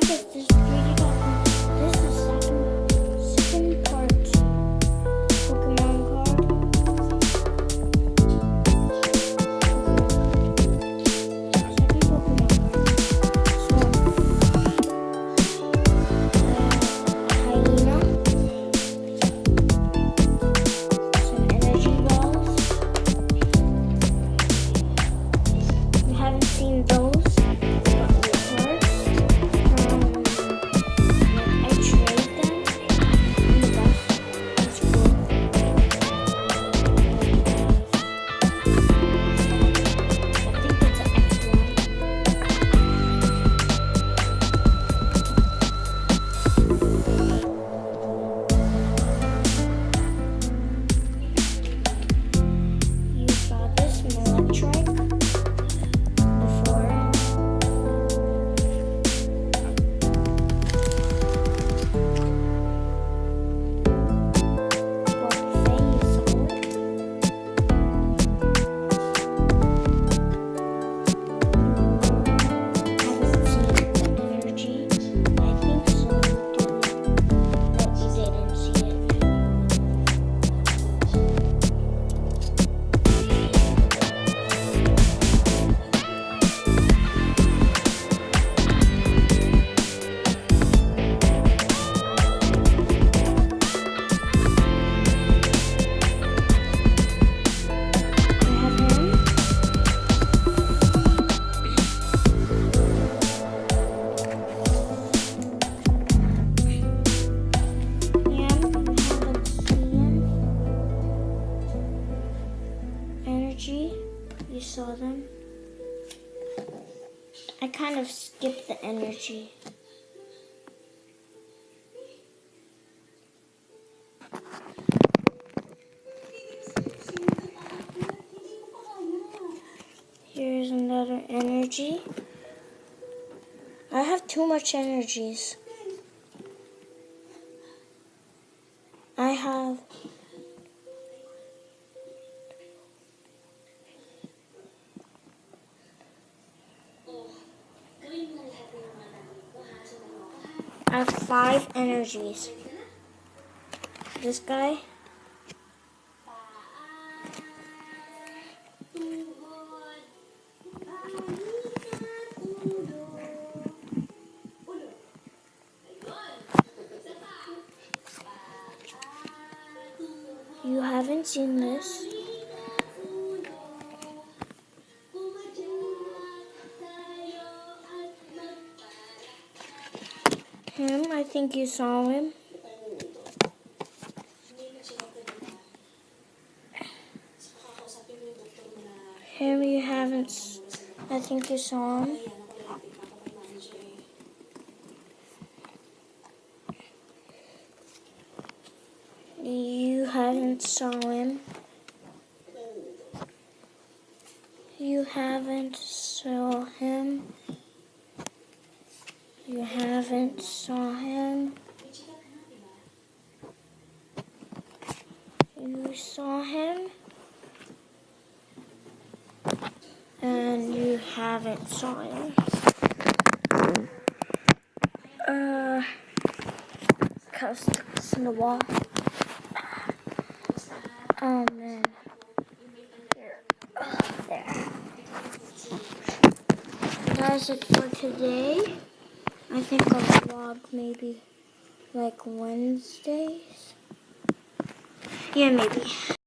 This is 3D Pokemon. This is second part Pokemon card. Second Pokemon card. Hyena. Some energy balls. We haven't seen those. You saw them? I kind of skipped the energy. Here's another energy. I have too much energies. I have I have 5 energies. This guy. You haven't seen this. Him, I think you saw him. Him, you haven't. I think you saw him. You haven't saw him. You haven't saw him. You haven't saw him. You saw him. And you haven't saw him. Sticks in the wall. Oh man. Here. There. That's it for today. I think I'll vlog maybe like Wednesdays. Yeah, maybe.